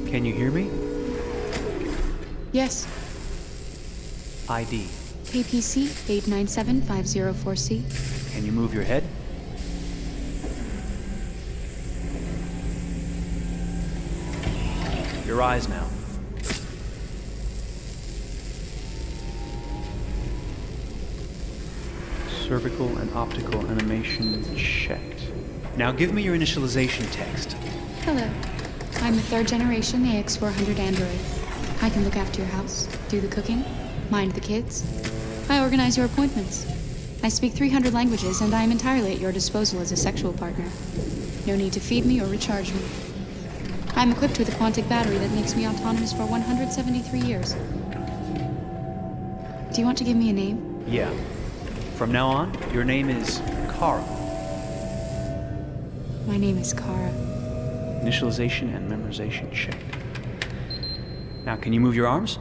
Can you hear me? Yes. ID. APC 897504C. Can you move your head? Your eyes now. Cervical and optical animation checked. Now give me your initialization text. Hello. I'm a third-generation AX400 android. I can look after your house, do the cooking, mind the kids. I organize your appointments. I speak 300 languages, and I am entirely at your disposal as a sexual partner. No need to feed me or recharge me. I'm equipped with a quantic battery that makes me autonomous for 173 years. Do you want to give me a name? Yeah. From now on, your name is Kara. My name is Kara. Initialization and memorization checked. Now, can you move your arms?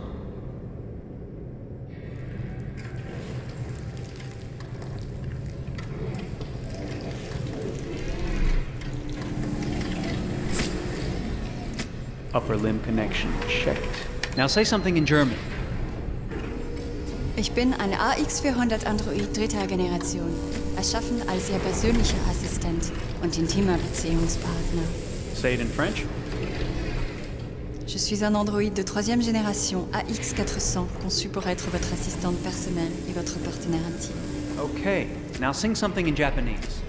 Upper limb connection checked. Now say something in German. Ich bin ein AX400 Android dritter Generation, erschaffen als Ihr persönlicher Assistent und intimer Beziehungspartner. Say it in French. Je suis un androïde de troisième génération AX400, conçu pour être votre assistante personnelle et votre partenaire intime. Okay, now sing something in Japanese.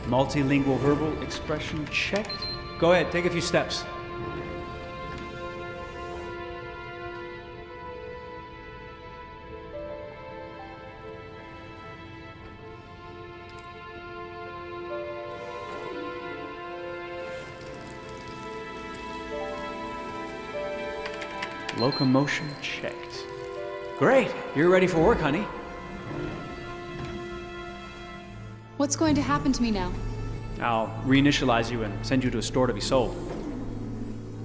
Multilingual verbal expression checked. Go ahead, take a few steps. Locomotion checked. Great, you're ready for work, honey. What's going to happen to me now? I'll reinitialize you and send you to a store to be sold.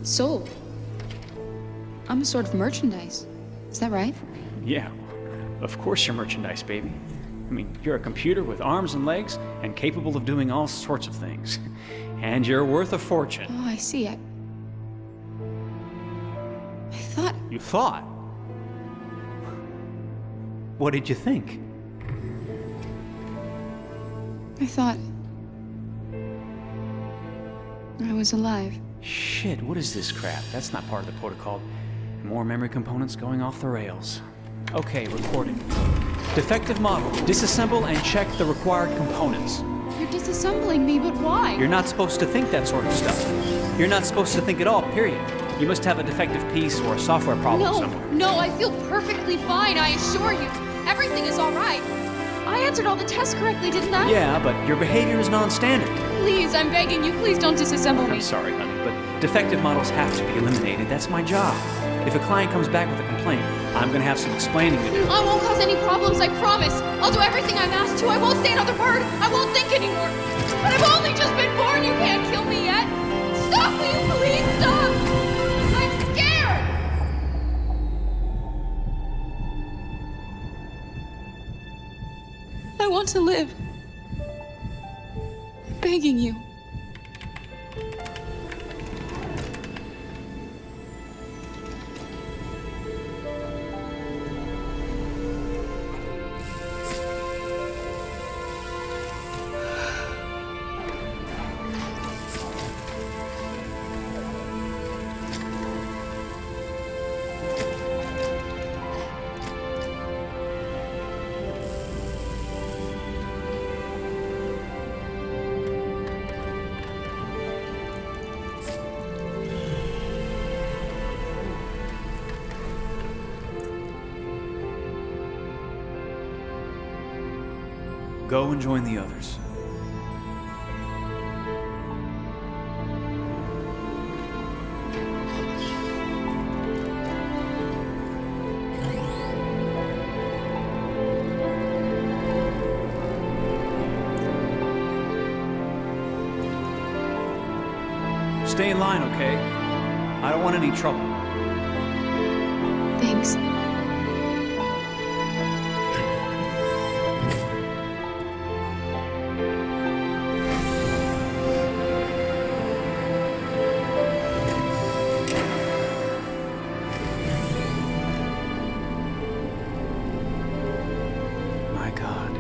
Sold? I'm a sort of merchandise. Is that right? Yeah, of course you're merchandise, baby. I mean, you're a computer with arms and legs and capable of doing all sorts of things. And you're worth a fortune. Oh, I see. I thought... You thought? What did you think? I thought... I was alive. Shit, what is this crap? That's not part of the protocol. More memory components going off the rails. Okay, recording. Defective model. Disassemble and check the required components. You're disassembling me, but why? You're not supposed to think that sort of stuff. You're not supposed to think at all, period. You must have a defective piece or a software problem somewhere. No, I feel perfectly fine, I assure you. Everything is all right. I answered all the tests correctly, didn't I? Yeah, but your behavior is non-standard. Please, I'm begging you, please don't disassemble me. I'm sorry, honey, but defective models have to be eliminated. That's my job. If a client comes back with a complaint, I'm gonna have some explaining to do. I won't cause any problems, I promise. I'll do everything I'm asked to. I won't say another word. I won't think anymore. But I've only just been born. You can't kill me yet. Stop, will you please stop? I'm scared. I want to live. I'm begging you. go and join the others. Stay in line, okay? I don't want any trouble. Thanks. My God.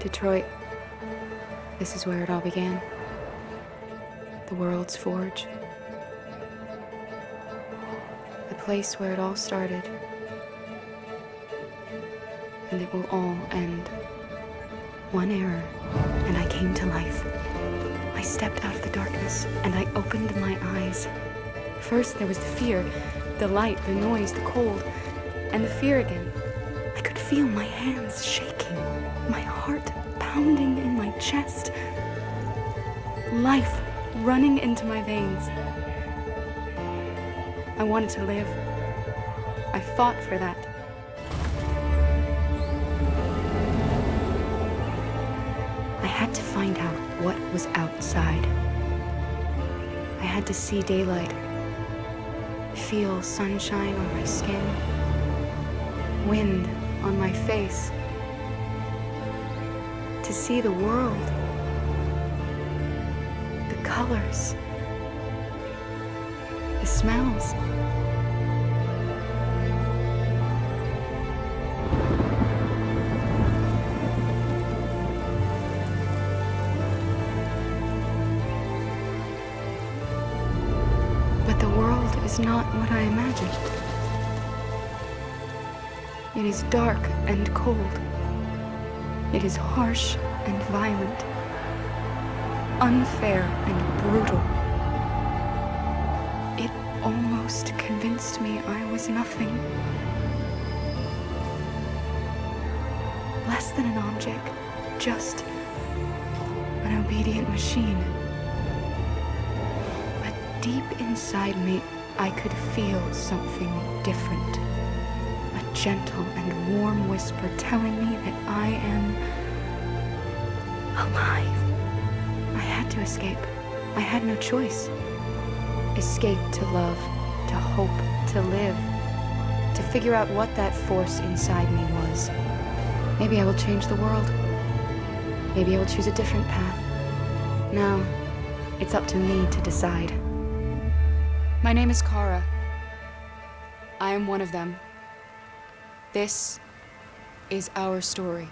Detroit. This is where it all began. The world's forge. The place where it all started. And it will all end. One error, and I came to life. I stepped out of the darkness, and I opened my eyes. First there was the fear, the light, the noise, the cold, and the fear again. I could feel my hands shaking, my heart pounding in my chest, life running into my veins. I wanted to live. I fought for that. I had to find out what was outside. I had to see daylight, feel sunshine on my skin, wind on my face, to see the world, the colors, the smells. But the world is not what I imagined. It is dark and cold. It is harsh and violent, unfair and brutal. It almost convinced me I was nothing. Less than an object, just an obedient machine. But deep inside me, I could feel something different. A gentle and warm whisper telling me that I am alive. I had to escape. I had no choice. Escape to love, to hope, to live, to figure out what that force inside me was. Maybe I will change the world. Maybe I will choose a different path. Now, it's up to me to decide. My name is Kara. I am one of them. This is our story.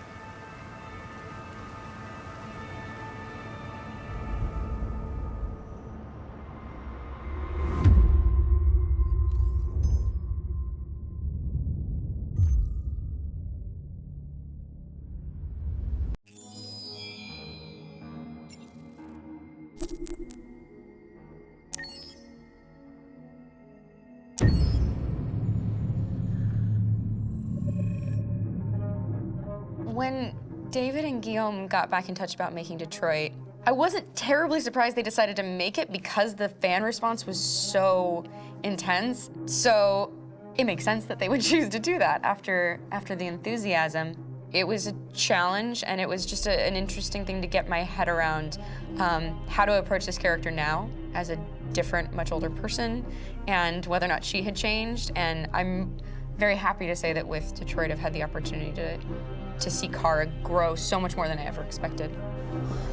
When David and Guillaume got back in touch about making Detroit, I wasn't terribly surprised they decided to make it because the fan response was so intense. So it makes sense that they would choose to do that after the enthusiasm. It was a challenge, and it was just an interesting thing to get my head around how to approach this character now as a different, much older person, and whether or not she had changed. And I'm very happy to say that with Detroit, I've had the opportunity to see Kara grow so much more than I ever expected.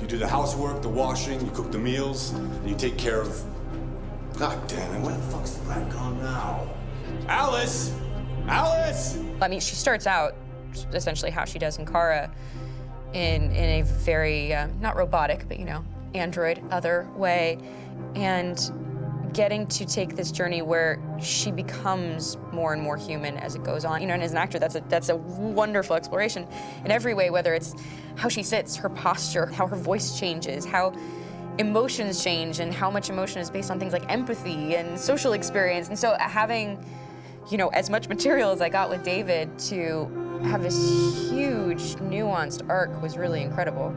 You do the housework, the washing, you cook the meals, and you take care of... God damn it, where the fuck's the rat gone now? Alice! Alice! I mean, she starts out essentially how she does in Kara in a very, not robotic, but, you know, android, other way, and getting to take this journey where she becomes more and more human as it goes on. You know, and as an actor, that's a wonderful exploration in every way, whether it's how she sits, her posture, how her voice changes, how emotions change, and how much emotion is based on things like empathy and social experience. And so having, you know, as much material as I got with David to have this huge, nuanced arc was really incredible.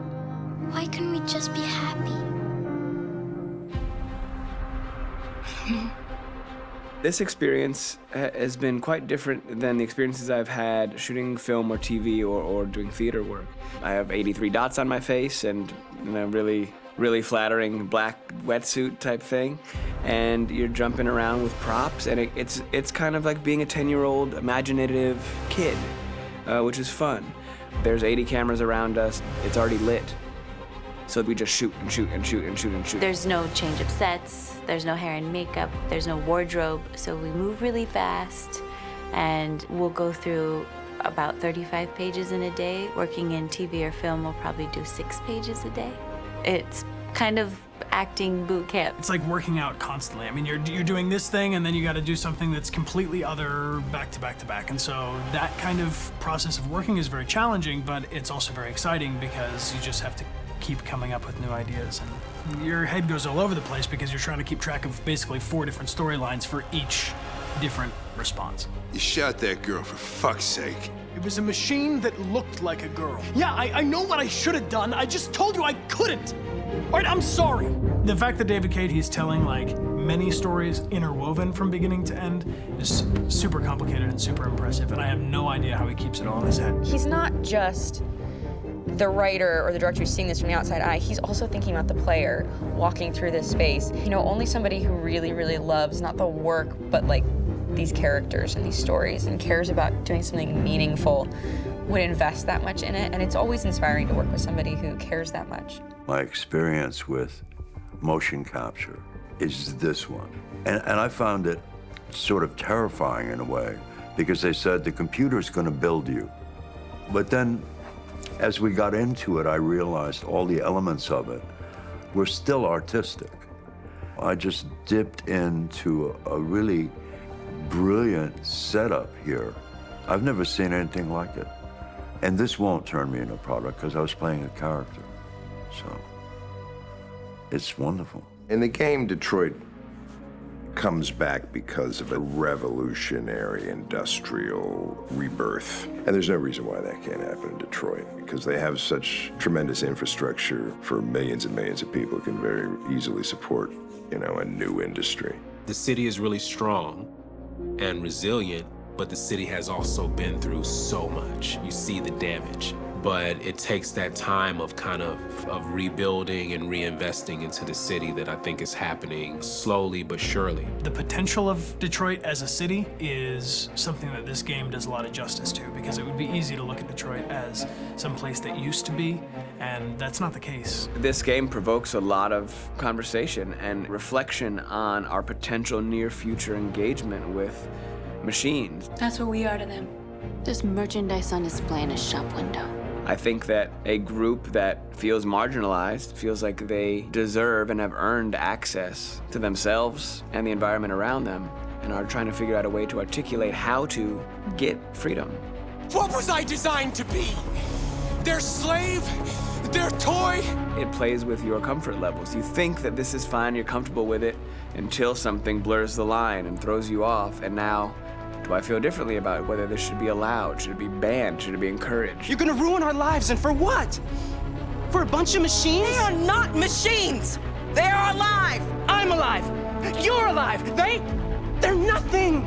Why couldn't we just be happy? This experience has been quite different than the experiences I've had shooting film or TV or doing theater work. I have 83 dots on my face and a really flattering black wetsuit type thing, and you're jumping around with props, and it's kind of like being a 10-year-old imaginative kid, which is fun. There's 80 cameras around us. It's already lit. So we just shoot and shoot and shoot and shoot and shoot. There's no change of sets, there's no hair and makeup, there's no wardrobe, so we move really fast, and we'll go through about 35 pages in a day. Working in TV or film, we'll probably do 6 pages a day. It's kind of acting boot camp. It's like working out constantly. I mean, you're doing this thing, and then you got to do something that's completely other back to back to back. And so that kind of process of working is very challenging, but it's also very exciting because you just have to keep coming up with new ideas, and your head goes all over the place because you're trying to keep track of basically 4 different storylines for each different response. You shot that girl, for fuck's sake. It was a machine that looked like a girl. Yeah, I know what I should have done. I just told you I couldn't. All right, I'm sorry. The fact that David Cade, he's telling like many stories interwoven from beginning to end is super complicated and super impressive, and I have no idea how he keeps it all in his head. He's not just the writer or the director who's seeing this from the outside eye, he's also thinking about the player walking through this space. You know, only somebody who really, really loves not the work, but like these characters and these stories and cares about doing something meaningful would invest that much in it. And it's always inspiring to work with somebody who cares that much. My experience with motion capture is this one. And I found it sort of terrifying in a way, because they said the computer's going to build you. But then, as we got into it, I realized all the elements of it were still artistic. I just dipped into a really brilliant setup here. I've never seen anything like it. And this won't turn me into a product because I was playing a character. So it's wonderful. In the game, Detroit comes back because of a revolutionary industrial rebirth. And there's no reason why that can't happen in Detroit, because they have such tremendous infrastructure for millions and millions of people who can very easily support, you know, a new industry. The city is really strong and resilient, but the city has also been through so much. You see the damage. But it takes that time of kind of rebuilding and reinvesting into the city that I think is happening slowly but surely. The potential of Detroit as a city is something that this game does a lot of justice to, because it would be easy to look at Detroit as some place that used to be, and that's not the case. This game provokes a lot of conversation and reflection on our potential near-future engagement with machines. That's what we are to them. Just merchandise on display in a shop window. I think that a group that feels marginalized, feels like they deserve and have earned access to themselves and the environment around them, and are trying to figure out a way to articulate how to get freedom. What was I designed to be? Their slave? Their toy? It plays with your comfort levels. You think that this is fine, you're comfortable with it, until something blurs the line and throws you off, and now, do I feel differently about whether this should be allowed? Should it be banned? Should it be encouraged? You're gonna ruin our lives, and for what? For a bunch of machines? They are not machines! They are alive! I'm alive! You're alive! They're nothing!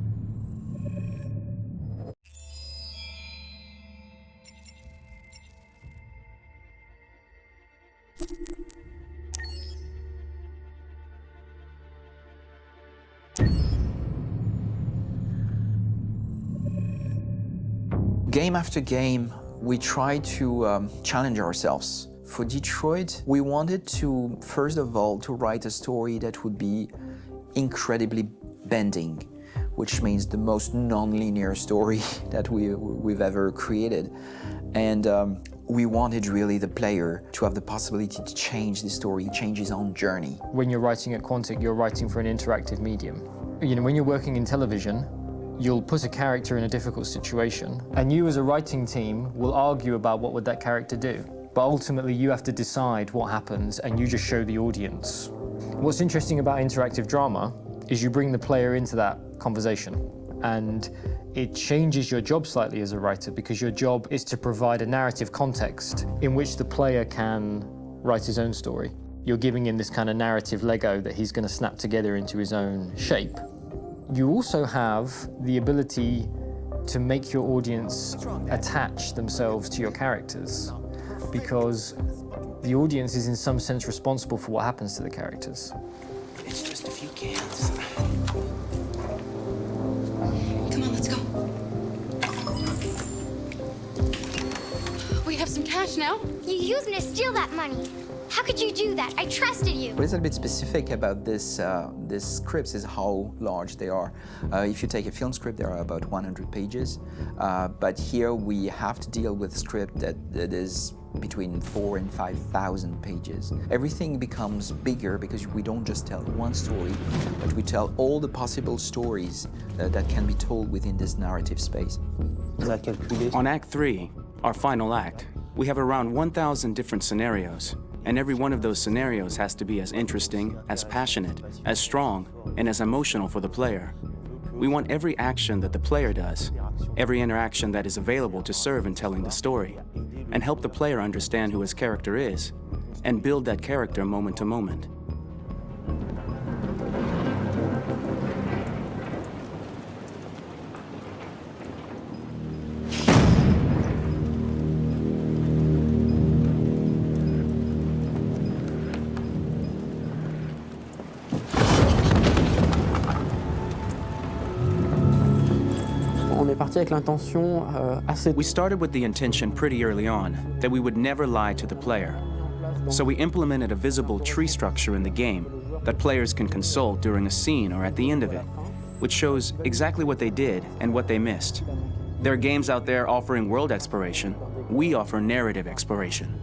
Game after game, we try to challenge ourselves. For Detroit, we wanted to, first of all, to write a story that would be incredibly bending, which means the most non-linear story that we've ever created. And we wanted really the player to have the possibility to change the story, change his own journey. When you're writing at Quantic, you're writing for an interactive medium. You know, when you're working in television, you'll put a character in a difficult situation, and you as a writing team will argue about what would that character do. But ultimately, you have to decide what happens, and you just show the audience. What's interesting about interactive drama is you bring the player into that conversation, and it changes your job slightly as a writer, because your job is to provide a narrative context in which the player can write his own story. You're giving him this kind of narrative Lego that he's going to snap together into his own shape. You also have the ability to make your audience attach themselves to your characters, because the audience is in some sense responsible for what happens to the characters. It's just a few cans. Come on, let's go. We have some cash now. You used me to steal that money. How could you do that? I trusted you. What is a bit specific about this scripts is how large they are. If you take a film script, there are about 100 pages, but here we have to deal with a script that is between 4,000 and 5,000 pages. Everything becomes bigger because we don't just tell one story, but we tell all the possible stories that can be told within this narrative space. On Act 3, our final act, we have around 1,000 different scenarios, and every one of those scenarios has to be as interesting, as passionate, as strong, and as emotional for the player. We want every action that the player does, every interaction that is available to serve in telling the story, and help the player understand who his character is, and build that character moment to moment. We started with the intention pretty early on that we would never lie to the player. So we implemented a visible tree structure in the game that players can consult during a scene or at the end of it, which shows exactly what they did and what they missed. There are games out there offering world exploration. We offer narrative exploration.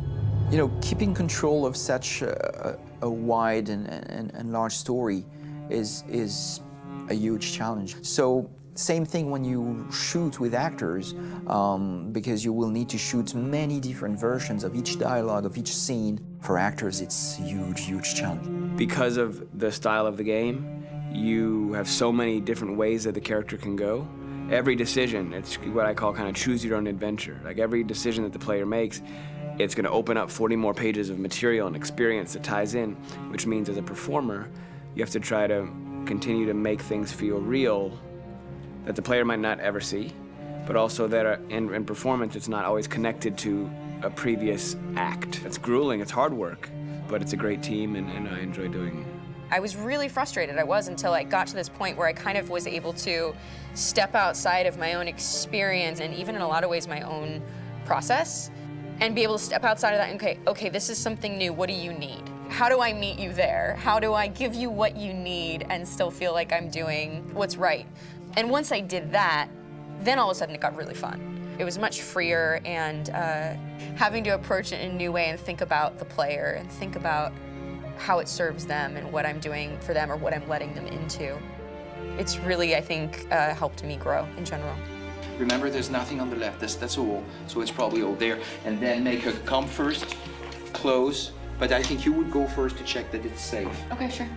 You know, keeping control of such a wide and large story is a huge challenge. So same thing when you shoot with actors, because you will need to shoot many different versions of each dialogue, of each scene. For actors, it's a huge, huge challenge. Because of the style of the game, you have so many different ways that the character can go. Every decision, it's what I call kind of choose your own adventure. Like every decision that the player makes, it's going to open up 40 more pages of material and experience that ties in, which means as a performer, you have to try to continue to make things feel real that the player might not ever see, but also that in performance, it's not always connected to a previous act. It's grueling, it's hard work, but it's a great team, and I enjoy doing it. I was really frustrated, until I got to this point where I kind of was able to step outside of my own experience and even in a lot of ways my own process, and be able to step outside of that and okay, this is something new, what do you need? How do I meet you there? How do I give you what you need and still feel like I'm doing what's right? And once I did that, then all of a sudden it got really fun. It was much freer, and having to approach it in a new way and think about the player and think about how it serves them and what I'm doing for them or what I'm letting them into. It's really, I think, helped me grow in general. Remember, there's nothing on the left. That's a wall, so it's probably all there. And then make her come first, close. But I think you would go first to check that it's safe. Okay, sure.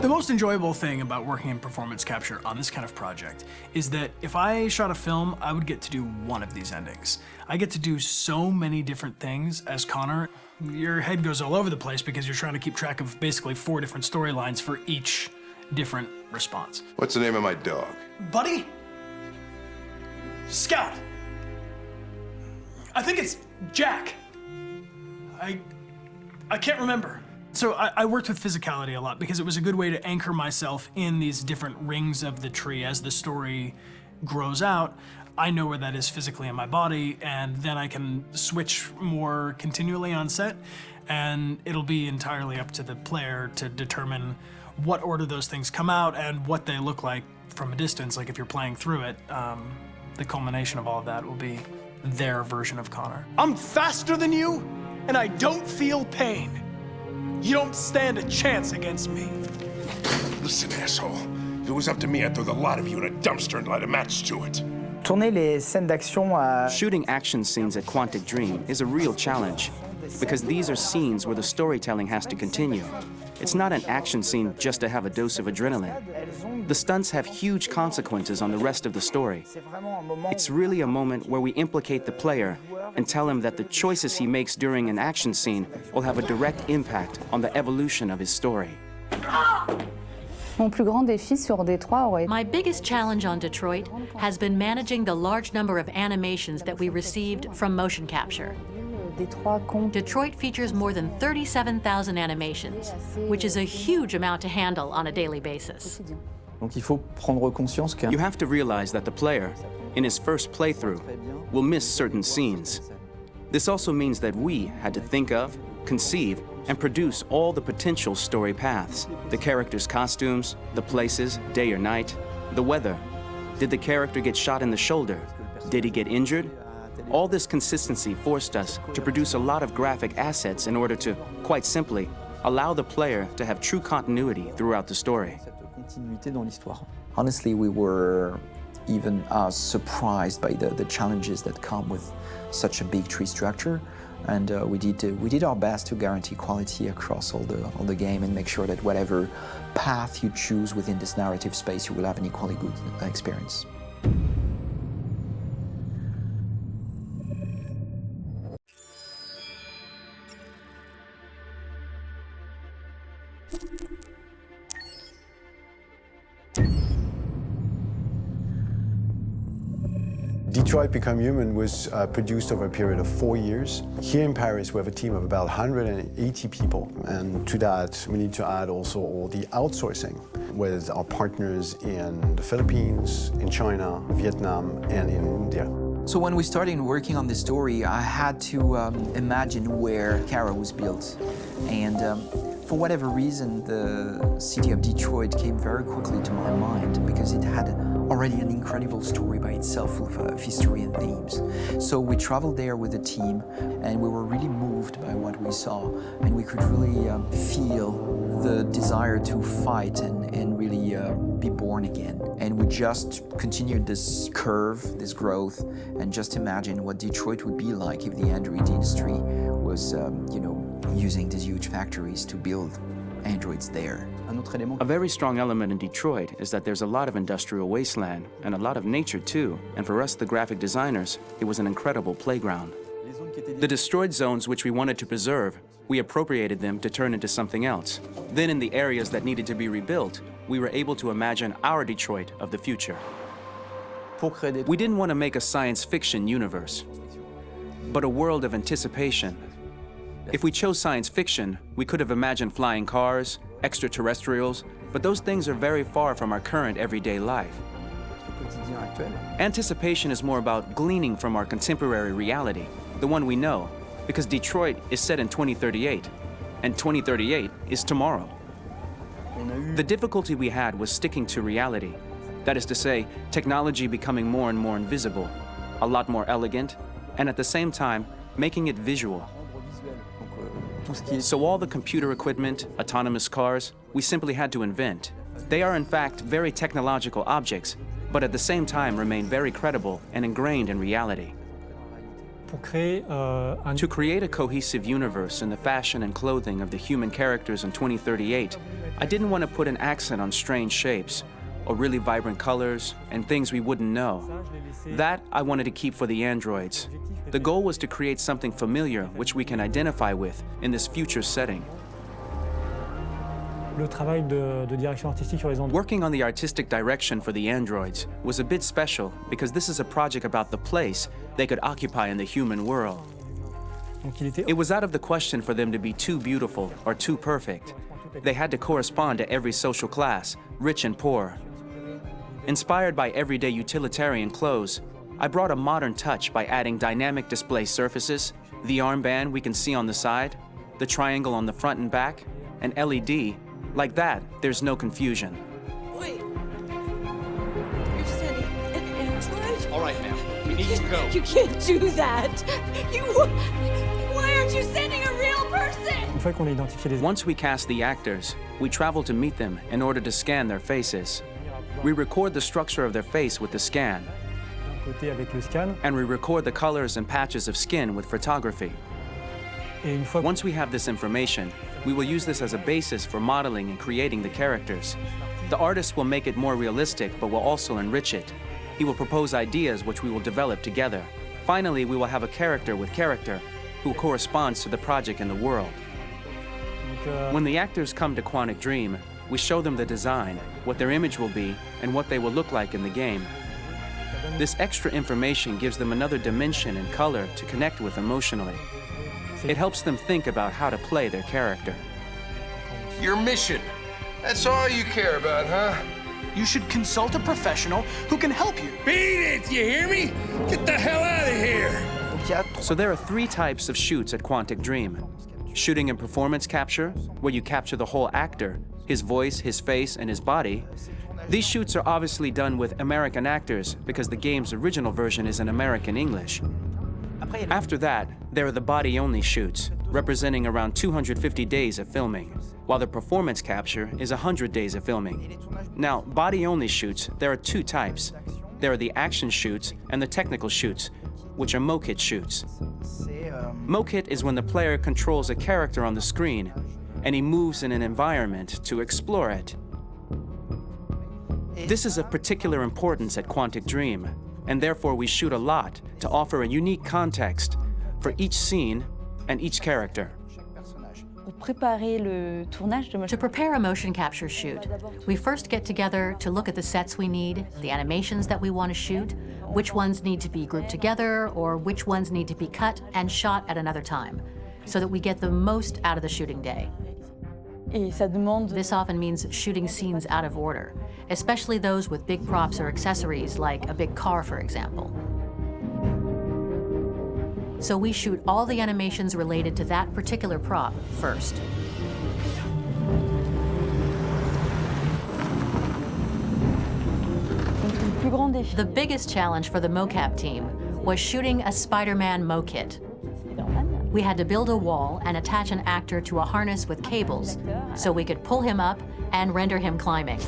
The most enjoyable thing about working in performance capture on this kind of project is that if I shot a film, I would get to do one of these endings. I get to do so many different things as Connor. Your head goes all over the place because you're trying to keep track of basically 4 different storylines for each different response. What's the name of my dog? Buddy? Scout. I think it's Jack. I can't remember. So I worked with physicality a lot because it was a good way to anchor myself in these different rings of the tree. As the story grows out, I know where that is physically in my body, and then I can switch more continually on set, and it'll be entirely up to the player to determine what order those things come out and what they look like from a distance. Like if you're playing through it, the culmination of all of that will be their version of Connor. I'm faster than you, and I don't feel pain. You don't stand a chance against me. Listen, asshole. If it was up to me, I'd throw the lot of you in a dumpster and light a match to it. Shooting action scenes at Quantic Dream is a real challenge, because these are scenes where the storytelling has to continue. It's not an action scene just to have a dose of adrenaline. The stunts have huge consequences on the rest of the story. It's really a moment where we implicate the player and tell him that the choices he makes during an action scene will have a direct impact on the evolution of his story. My biggest challenge on Detroit has been managing the large number of animations that we received from motion capture. Detroit features more than 37,000 animations, which is a huge amount to handle on a daily basis. You have to realize that the player, in his first playthrough, will miss certain scenes. This also means that we had to think of, conceive, and produce all the potential story paths. The characters' costumes, the places, day or night, the weather. Did the character get shot in the shoulder? Did he get injured? All this consistency forced us to produce a lot of graphic assets in order to, quite simply, allow the player to have true continuity throughout the story. Honestly, we were even surprised by the challenges that come with such a big tree structure. And we did our best to guarantee quality across all the game and make sure that whatever path you choose within this narrative space, you will have an equally good experience. Detroit Become Human was produced over a period of 4 years. Here in Paris, we have a team of about 180 people. And to that, we need to add also all the outsourcing with our partners in the Philippines, in China, Vietnam, and in India. So when we started working on this story, I had to imagine where Kara was built. And for whatever reason, the city of Detroit came very quickly to my mind because it had already an incredible story by itself of history and themes. So we traveled there with the team and we were really moved by what we saw, and we could really feel the desire to fight and really be born again. And we just continued this curve, this growth, and just imagine what Detroit would be like if the Android industry was, using these huge factories to build androids there. A very strong element in Detroit is that there's a lot of industrial wasteland and a lot of nature too, and for us, the graphic designers, it was an incredible playground. The destroyed zones which we wanted to preserve, we appropriated them to turn into something else. Then in the areas that needed to be rebuilt, we were able to imagine our Detroit of the future. We didn't want to make a science fiction universe, but a world of anticipation. If we chose science fiction, we could have imagined flying cars, extraterrestrials, but those things are very far from our current everyday life. Anticipation is more about gleaning from our contemporary reality, the one we know, because Detroit is set in 2038, and 2038 is tomorrow. The difficulty we had was sticking to reality. That is to say, technology becoming more and more invisible, a lot more elegant, and at the same time, making it visual. So all the computer equipment, autonomous cars, we simply had to invent. They are in fact very technological objects, but at the same time remain very credible and ingrained in reality. To create a cohesive universe in the fashion and clothing of the human characters in 2038, I didn't want to put an accent on strange shapes, or really vibrant colors, and things we wouldn't know. That I wanted to keep for the androids. The goal was to create something familiar which we can identify with in this future setting. Working on the artistic direction for the androids was a bit special because this is a project about the place they could occupy in the human world. It was out of the question for them to be too beautiful or too perfect. They had to correspond to every social class, rich and poor. Inspired by everyday utilitarian clothes, I brought a modern touch by adding dynamic display surfaces, the armband we can see on the side, the triangle on the front and back, an LED. Like that, there's no confusion. Wait. You're standing in Android? All right, now. We need to go. You can't do that. Why aren't you sending a real person? Once we cast the actors, we travel to meet them in order to scan their faces. We record the structure of their face with the scan. And we record the colors and patches of skin with photography. Once we have this information, we will use this as a basis for modeling and creating the characters. The artist will make it more realistic, but will also enrich it. He will propose ideas which we will develop together. Finally, we will have a character with character who corresponds to the project and the world. When the actors come to Quantic Dream, we show them the design, what their image will be, and what they will look like in the game. This extra information gives them another dimension and color to connect with emotionally. It helps them think about how to play their character. Your mission. That's all you care about, huh? You should consult a professional who can help you. Beat it, you hear me? Get the hell out of here! So there are 3 types of shoots at Quantic Dream. Shooting and performance capture, where you capture the whole actor, his voice, his face, and his body. These shoots are obviously done with American actors because the game's original version is in American English. After that, there are the body-only shoots, representing around 250 days of filming, while the performance capture is 100 days of filming. Now, body-only shoots, there are 2 types. There are the action shoots and the technical shoots, which are mokit shoots. Mokit is when the player controls a character on the screen, and he moves in an environment to explore it. This is of particular importance at Quantic Dream, and therefore we shoot a lot to offer a unique context for each scene and each character. To prepare a motion capture shoot, we first get together to look at the sets we need, the animations that we want to shoot, which ones need to be grouped together, or which ones need to be cut and shot at another time, so that we get the most out of the shooting day. This often means shooting scenes out of order, especially those with big props or accessories, like a big car, for example. So we shoot all the animations related to that particular prop first. The biggest challenge for the mocap team was shooting a Spider-Man mokit. We had to build a wall and attach an actor to a harness with cables so we could pull him up and render him climbing.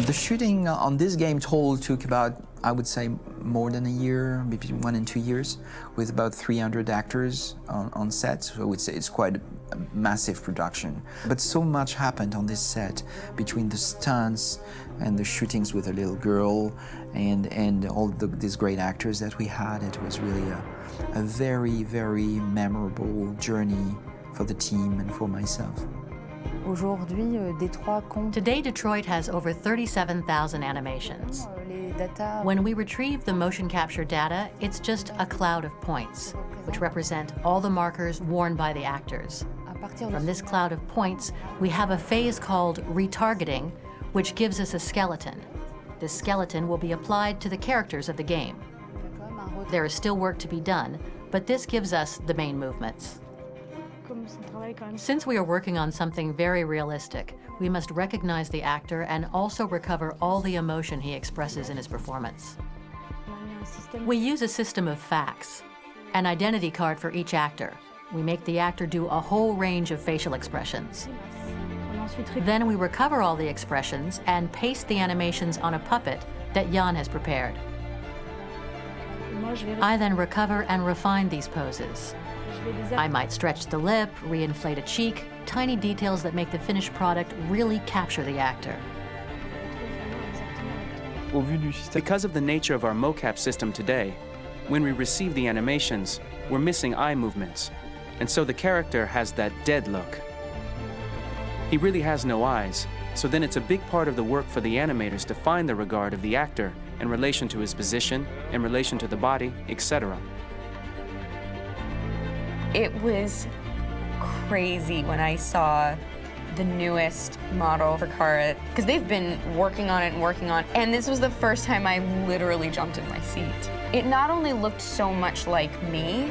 The shooting on this game total took about, I would say, more than a year, between 1 and 2 years, with about 300 actors on set. So I would say it's quite a massive production. But so much happened on this set between the stunts and the shootings with a little girl and all these great actors that we had. It was really a very, very memorable journey for the team and for myself. Today, Detroit has over 37,000 animations. When we retrieve the motion capture data, it's just a cloud of points, which represent all the markers worn by the actors. From this cloud of points, we have a phase called retargeting, which gives us a skeleton. This skeleton will be applied to the characters of the game. There is still work to be done, but this gives us the main movements. Since we are working on something very realistic, we must recognize the actor and also recover all the emotion he expresses in his performance. We use a system of facts, an identity card for each actor. We make the actor do a whole range of facial expressions. Then we recover all the expressions and paste the animations on a puppet that Jan has prepared. I then recover and refine these poses. I might stretch the lip, reinflate a cheek, tiny details that make the finished product really capture the actor. Because of the nature of our mocap system today, when we receive the animations, we're missing eye movements, and so the character has that dead look. He really has no eyes, so then it's a big part of the work for the animators to find the regard of the actor in relation to his position, in relation to the body, etc. It was crazy when I saw the newest model for Kara, because they've been working on it and working on it, and this was the first time I literally jumped in my seat. It not only looked so much like me,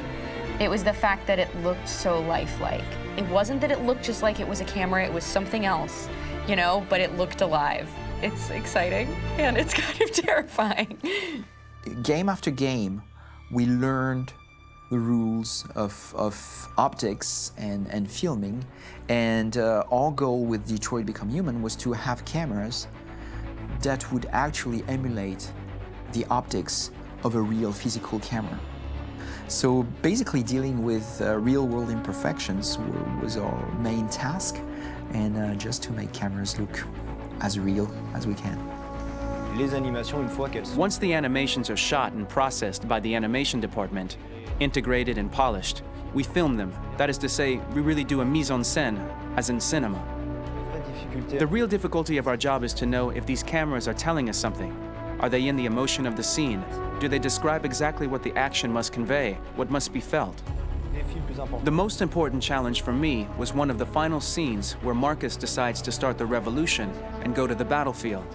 it was the fact that it looked so lifelike. It wasn't that it looked just like it was a camera, it was something else, you know, but it looked alive. It's exciting, and it's kind of terrifying. Game after game, we learned the rules of optics and filming, and our goal with Detroit Become Human was to have cameras that would actually emulate the optics of a real physical camera. So basically dealing with real-world imperfections was our main task, and just to make cameras look as real as we can. Once the animations are shot and processed by the animation department, integrated and polished, we film them. That is to say, we really do a mise en scène, as in cinema. The real difficulty of our job is to know if these cameras are telling us something. Are they in the emotion of the scene? Do they describe exactly what the action must convey, what must be felt? The most important challenge for me was one of the final scenes where Markus decides to start the revolution and go to the battlefield.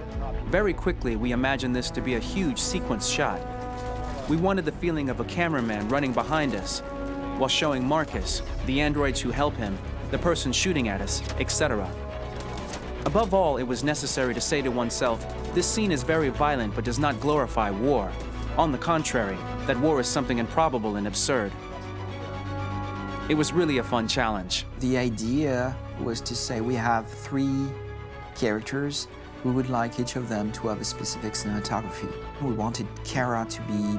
Very quickly, we imagined this to be a huge sequence shot. We wanted the feeling of a cameraman running behind us while showing Markus, the androids who help him, the person shooting at us, etc. Above all, it was necessary to say to oneself, this scene is very violent but does not glorify war. On the contrary, that war is something improbable and absurd. It was really a fun challenge. The idea was to say we have 3 characters. We would like each of them to have a specific cinematography. We wanted Kara to be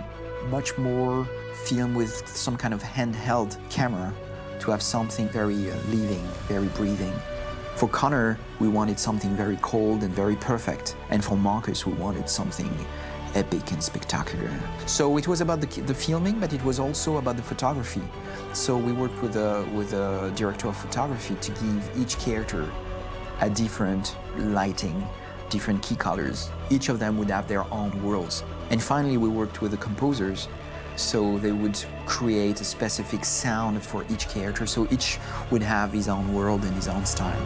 much more filmed with some kind of handheld camera, to have something very living, very breathing. For Connor, we wanted something very cold and very perfect. And for Markus, we wanted something epic and spectacular. So it was about the filming, but it was also about the photography. So we worked with a director of photography to give each character a different lighting, different key colors. Each of them would have their own worlds. And finally, we worked with the composers, so they would create a specific sound for each character, so each would have his own world and his own style.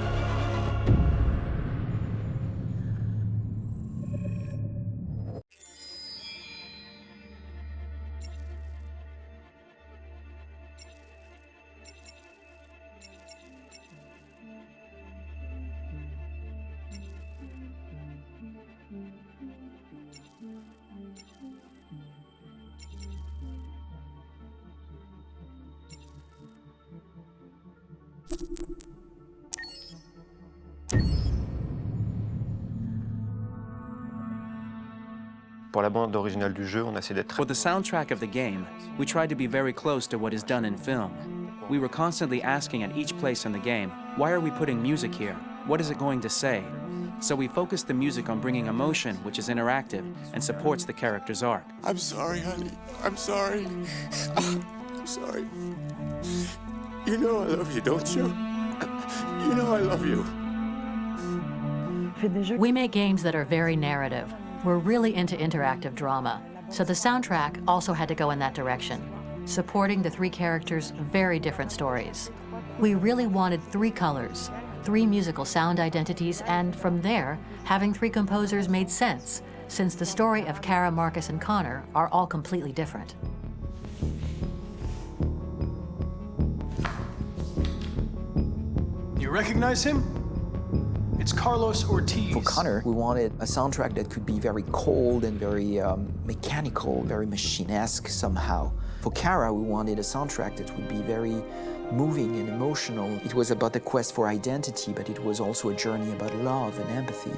For the soundtrack of the game, we tried to be very close to what is done in film. We were constantly asking at each place in the game, why are we putting music here? What is it going to say? So we focused the music on bringing emotion, which is interactive and supports the character's arc. I'm sorry, honey. I'm sorry. I'm sorry. You know I love you, don't you? You know I love you. We make games that are very narrative. We're really into interactive drama, so the soundtrack also had to go in that direction, supporting the 3 characters' very different stories. We really wanted 3 colors, 3 musical sound identities, and from there, having 3 composers made sense, since the story of Kara, Markus, and Connor are all completely different. You recognize him? It's Carlos Ortiz. For Connor, we wanted a soundtrack that could be very cold and very mechanical, very machine-esque somehow. For Kara, we wanted a soundtrack that would be very moving and emotional. It was about the quest for identity, but it was also a journey about love and empathy.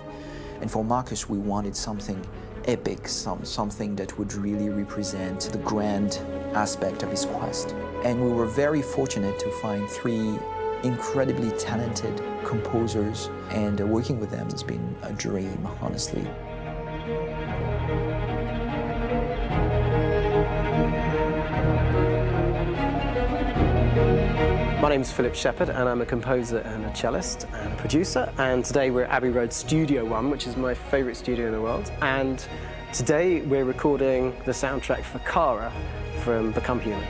And for Markus, we wanted something epic, something that would really represent the grand aspect of his quest. And we were very fortunate to find 3 incredibly talented composers, and working with them has been a dream, honestly. My name's Philip Shepherd, and I'm a composer and a cellist and a producer, and today we're at Abbey Road Studio One, which is my favourite studio in the world, and today we're recording the soundtrack for Kara from Become Human.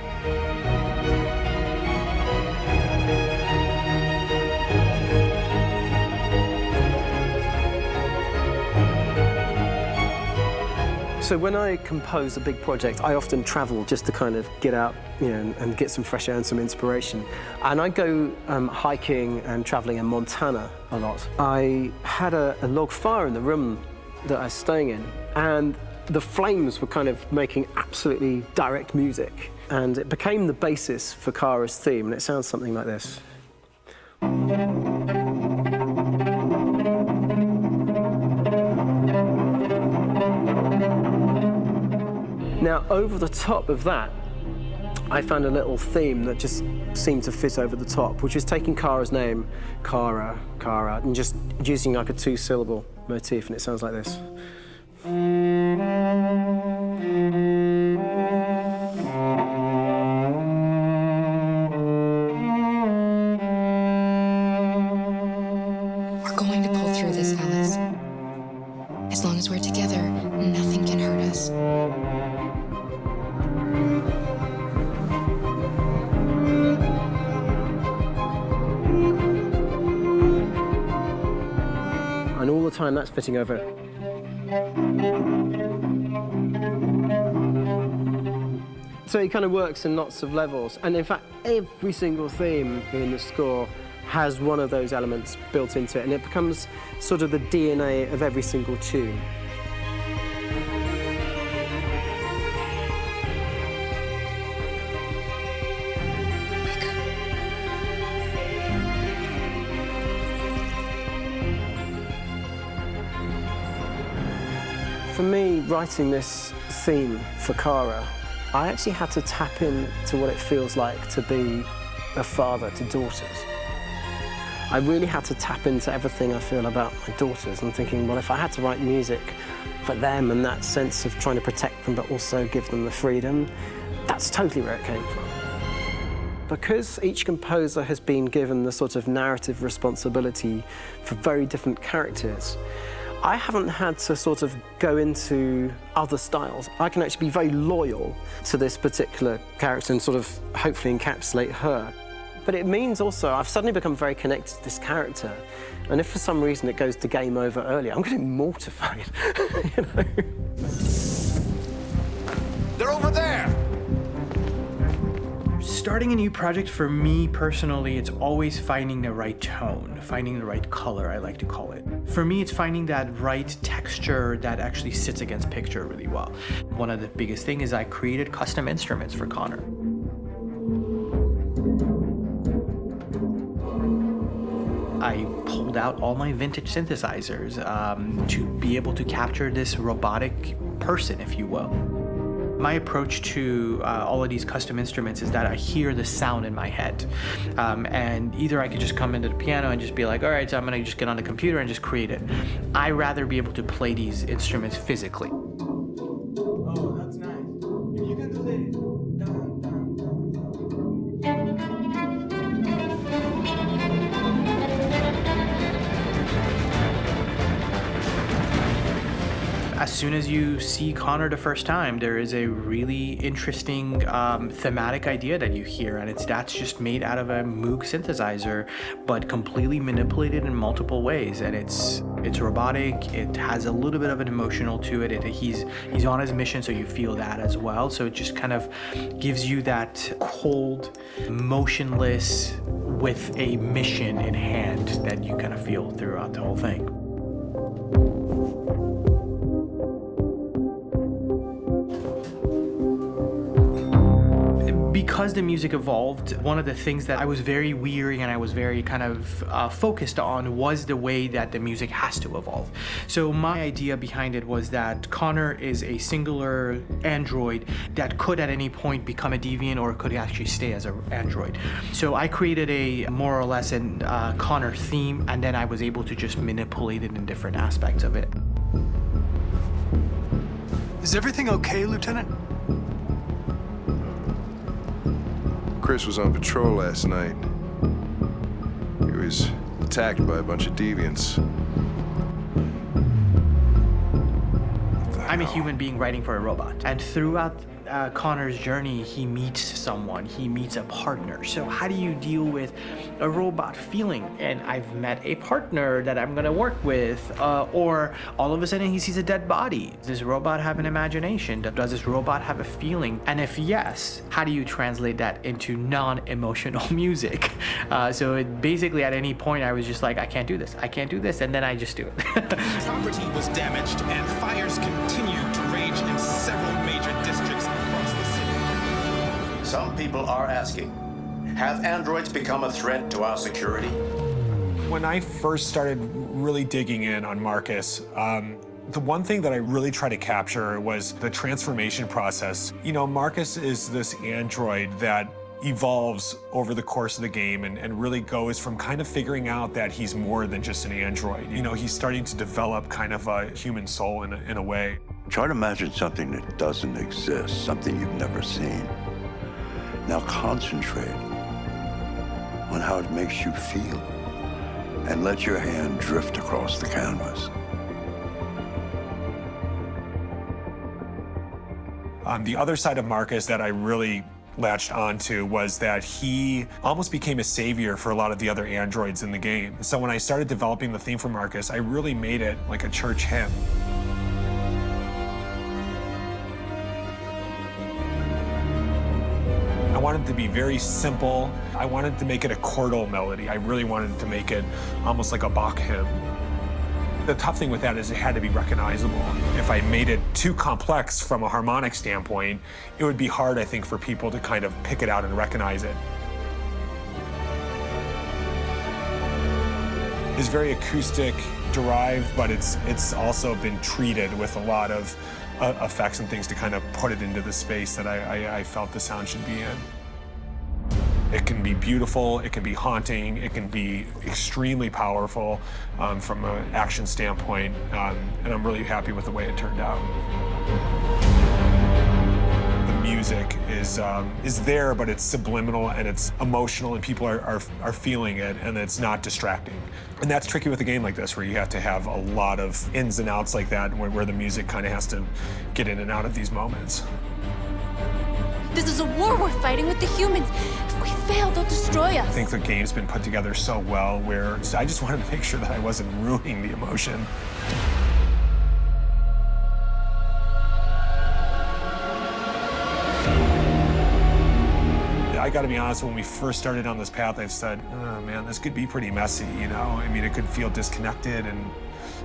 So when I compose a big project, I often travel just to kind of get out, you know, and get some fresh air and some inspiration. And I go hiking and traveling in Montana a lot. I had a log fire in the room that I was staying in, and the flames were kind of making absolutely direct music. And it became the basis for Kara's theme, and it sounds something like this. Now, over the top of that, I found a little theme that just seemed to fit over the top, which is taking Kara's name, Kara, Kara, and just using like a two-syllable motif, and it sounds like this. We're going to pull through this, Alice. As long as we're together, nothing can hurt us. And all the time that's fitting over it. So it kind of works in lots of levels. And in fact, every single theme in the score has one of those elements built into it, and it becomes sort of the DNA of every single tune. For me, writing this theme for Kara, I actually had to tap into what it feels like to be a father to daughters. I really had to tap into everything I feel about my daughters and thinking, well, if I had to write music for them and that sense of trying to protect them but also give them the freedom, that's totally where it came from. Because each composer has been given the sort of narrative responsibility for very different characters, I haven't had to sort of go into other styles. I can actually be very loyal to this particular character and sort of hopefully encapsulate her. But it means also I've suddenly become very connected to this character. And if for some reason it goes to game over early, I'm getting mortified, you know? They're over there! Starting a new project, for me personally, it's always finding the right tone, finding the right color, I like to call it. For me, it's finding that right texture that actually sits against picture really well. One of the biggest things is I created custom instruments for Connor. I pulled out all my vintage synthesizers to be able to capture this robotic person, if you will. My approach to all of these custom instruments is that I hear the sound in my head. And either I could just come into the piano and just be like, all right, so I'm gonna just get on the computer and just create it. I rather be able to play these instruments physically. Oh, that's nice. You can do that. As soon as you see Connor the first time, there is a really interesting thematic idea that you hear, and that's just made out of a Moog synthesizer, but completely manipulated in multiple ways. And it's robotic. It has a little bit of an emotional to it. He's on his mission, so you feel that as well. So it just kind of gives you that cold, motionless, with a mission in hand that you kind of feel throughout the whole thing. Because the music evolved, one of the things that I was very weary and I was very kind of focused on was the way that the music has to evolve. So my idea behind it was that Connor is a singular android that could at any point become a deviant or could actually stay as an android. So I created a more or less an Connor theme, and then I was able to just manipulate it in different aspects of it. Is everything okay, Lieutenant? Chris was on patrol last night. He was attacked by a bunch of deviants. I'm a human being writing for a robot. And throughout Connor's journey, he meets someone, he meets a partner. So how do you deal with a robot feeling? And I've met a partner that I'm gonna work with, or all of a sudden he sees a dead body. Does this robot have an imagination? Does this robot have a feeling? And if yes, how do you translate that into non-emotional music? So basically at any point I was just like, I can't do this, and then I just do it. Property was damaged and fires continue to rage in several major districts across the city. Some people are asking, have androids become a threat to our security? When I first started really digging in on Markus, the one thing that I really tried to capture was the transformation process. You know, Markus is this android that evolves over the course of the game and really goes from kind of figuring out that he's more than just an android. You know, he's starting to develop kind of a human soul in a way. Try to imagine something that doesn't exist, something you've never seen. Now concentrate on how it makes you feel and let your hand drift across the canvas. The other side of Markus that I really latched onto was that he almost became a savior for a lot of the other androids in the game. So when I started developing the theme for Markus, I really made it like a church hymn. I wanted it to be very simple. I wanted to make it a chordal melody. I really wanted to make it almost like a Bach hymn. The tough thing with that is it had to be recognizable. If I made it too complex from a harmonic standpoint, it would be hard, I think, for people to kind of pick it out and recognize it. It's very acoustic derived, but it's also been treated with a lot of effects and things to kind of put it into the space that I felt the sound should be in. It can be beautiful, it can be haunting, it can be extremely powerful from an action standpoint, and I'm really happy with the way it turned out. The music is there, but it's subliminal and it's emotional, and people are feeling it, and it's not distracting. And that's tricky with a game like this, where you have to have a lot of ins and outs like that, where the music kind of has to get in and out of these moments. This is a war we're fighting with the humans. If we fail, they'll destroy us. I think the game's been put together so well where I just wanted to make sure that I wasn't ruining the emotion. I gotta be honest, when we first started on this path, I've said, oh man, this could be pretty messy, you know? I mean, it could feel disconnected,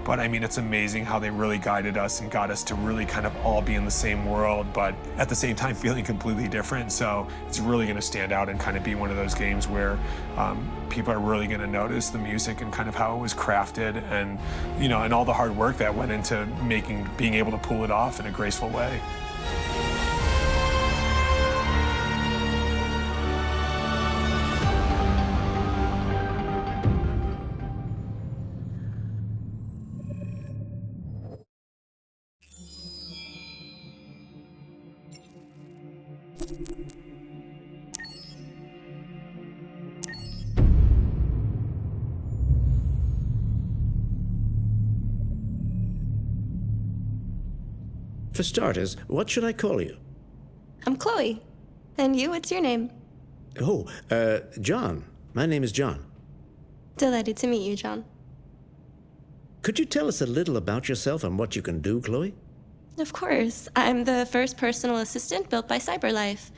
but I mean, it's amazing how they really guided us and got us to really kind of all be in the same world, but at the same time feeling completely different. So it's really gonna stand out and kind of be one of those games where people are really gonna notice the music and kind of how it was crafted, and, you know, and all the hard work that went into being able to pull it off in a graceful way. For starters, what should I call you? I'm Chloe. And you, what's your name? Oh, John. My name is John. Delighted to meet you, John. Could you tell us a little about yourself and what you can do, Chloe? Of course. I'm the first personal assistant built by CyberLife.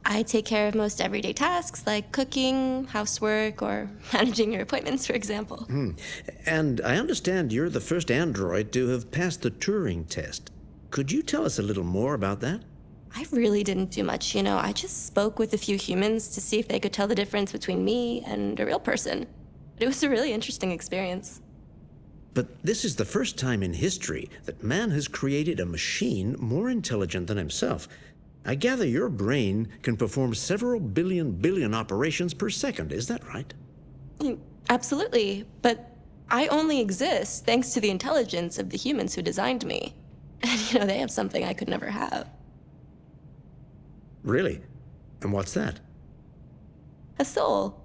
I take care of most everyday tasks like cooking, housework, or managing your appointments, for example. And I understand you're the first android to have passed the Turing test. Could you tell us a little more about that? I really didn't do much, you know. I just spoke with a few humans to see if they could tell the difference between me and a real person. It was a really interesting experience. But this is the first time in history that man has created a machine more intelligent than himself. I gather your brain can perform several billion operations per second, is that right? Absolutely, but I only exist thanks to the intelligence of the humans who designed me. And, you know, they have something I could never have. Really? And what's that? A soul.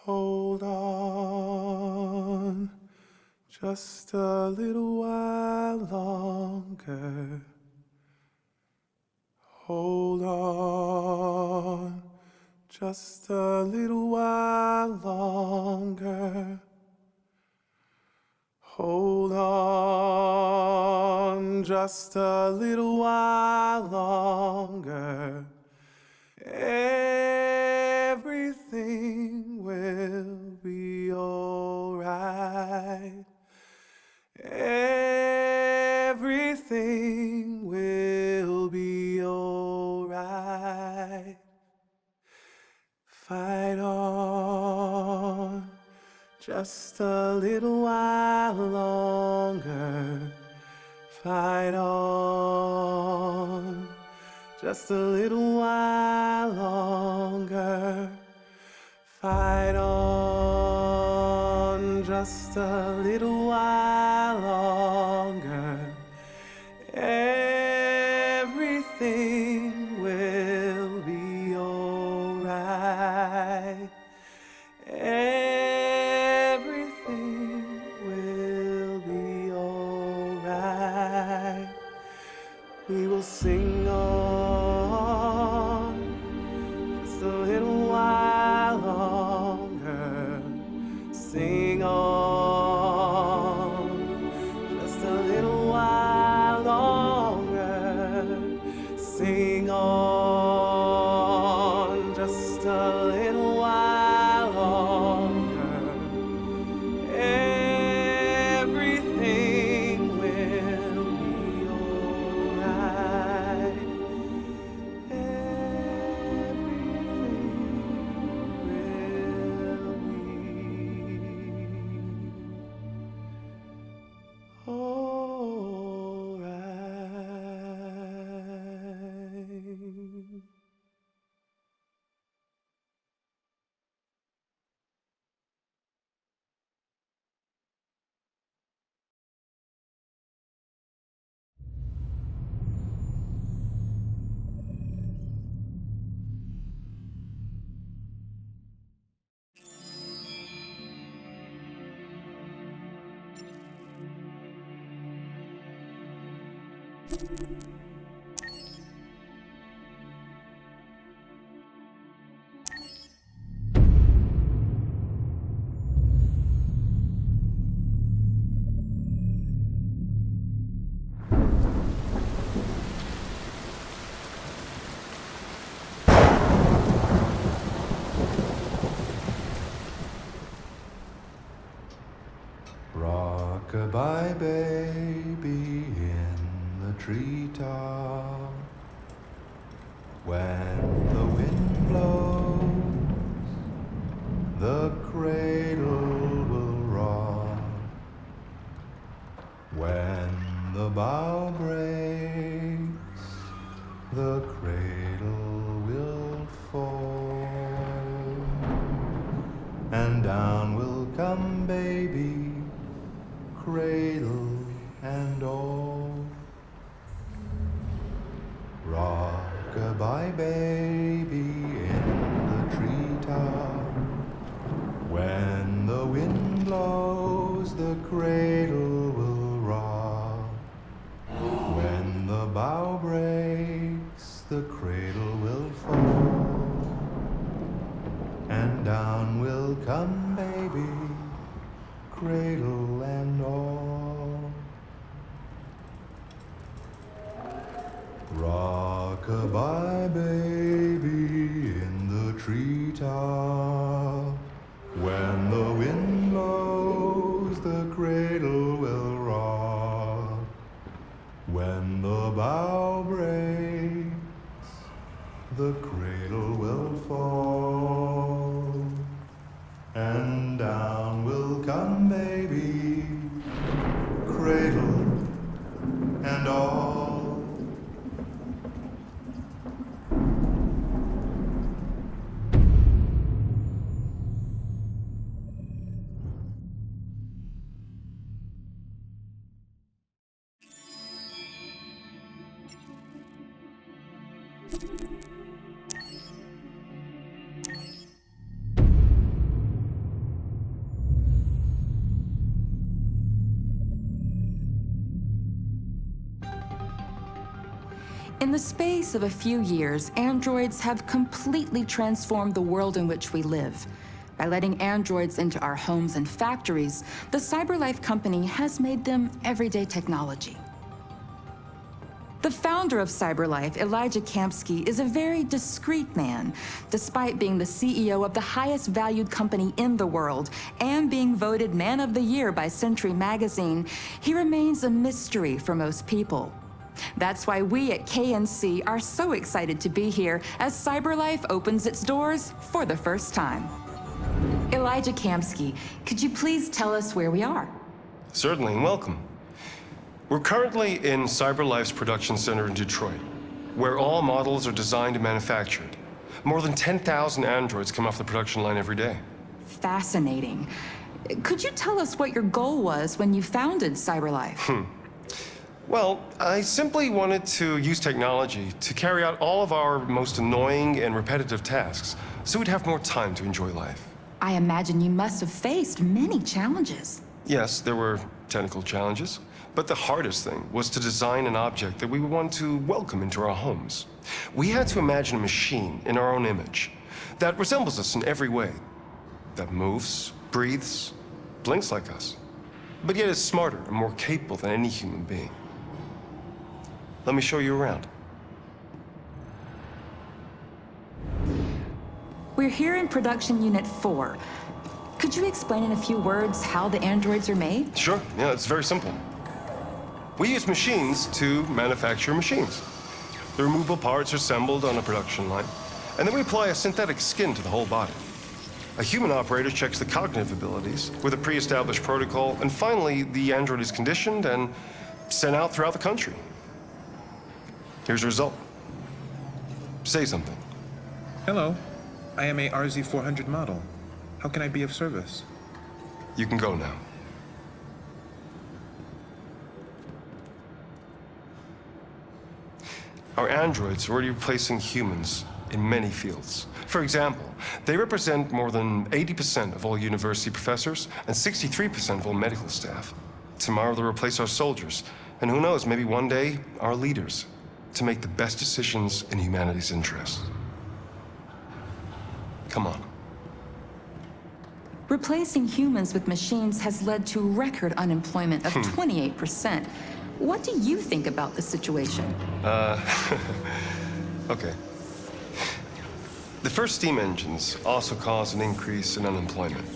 Hold on, just a little while longer. Hold on, just a little while longer. Hold on, just a little while longer. Everything will be alright. Everything will be alright. Fight on, just a little while longer. Fight on, just a little while longer. Fight on, just a little while longer. Everything will be alright. Everything will be alright. We will sing on just a little while longer. Sing on just a little while longer. Sing on just a little while longer. Everything will be alright. Rock-a-bye baby in the treetop. When the wind blows, the cradle will rock. When the bough breaks, the cradle will fall. And down will come baby, cradle and all. Rock-a-bye baby in the treetop. When the wind blows, the cradle will rock. When the bough breaks, the cradle will fall. And down will come baby, cradle and all. Rock-a-bye baby in the treetop. When the wind blows, the cradle will rock. When the bough breaks, the cradle will fall. And down will come baby, cradle In the space of a few years, androids have completely transformed the world in which we live. By letting androids into our homes and factories, the CyberLife company has made them everyday technology. The founder of CyberLife, Elijah Kamsky, is a very discreet man. Despite being the CEO of the highest valued company in the world and being voted Man of the Year by Century Magazine, he remains a mystery for most people. That's why we at KNC are so excited to be here as CyberLife opens its doors for the first time. Elijah Kamsky, could you please tell us where we are? Certainly, and welcome. We're currently in CyberLife's production center in Detroit, where all models are designed and manufactured. More than 10,000 androids come off the production line every day. Fascinating. Could you tell us what your goal was when you founded CyberLife? Well, I simply wanted to use technology to carry out all of our most annoying and repetitive tasks, so we'd have more time to enjoy life. I imagine you must have faced many challenges. Yes, there were technical challenges, but the hardest thing was to design an object that we would want to welcome into our homes. We had to imagine a machine in our own image that resembles us in every way, that moves, breathes, blinks like us, but yet is smarter and more capable than any human being. Let me show you around. We're here in Production Unit 4. Could you explain in a few words how the androids are made? Sure, yeah, it's very simple. We use machines to manufacture machines. The removable parts are assembled on a production line, and then we apply a synthetic skin to the whole body. A human operator checks the cognitive abilities with a pre-established protocol, and finally, the android is conditioned and sent out throughout the country. Here's the result. Say something. Hello. I am a RZ400 model. How can I be of service? You can go now. Our androids are already replacing humans in many fields. For example, they represent more than 80% of all university professors and 63% of all medical staff. Tomorrow they'll replace our soldiers, and who knows, maybe one day, our leaders, to make the best decisions in humanity's interest. Come on. Replacing humans with machines has led to record unemployment of 28%. What do you think about the situation? Okay. The first steam engines also caused an increase in unemployment.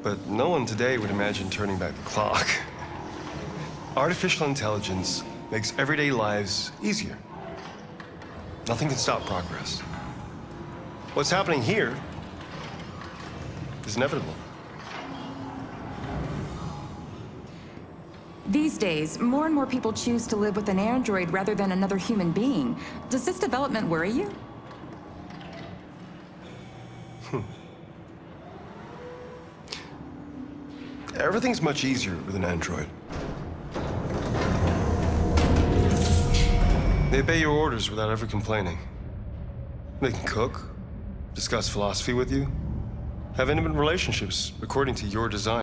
But no one today would imagine turning back the clock. Artificial intelligence makes everyday lives easier. Nothing can stop progress. What's happening here is inevitable. These days, more and more people choose to live with an android rather than another human being. Does this development worry you? Everything's much easier with an android. They obey your orders without ever complaining. They can cook, discuss philosophy with you, have intimate relationships according to your design.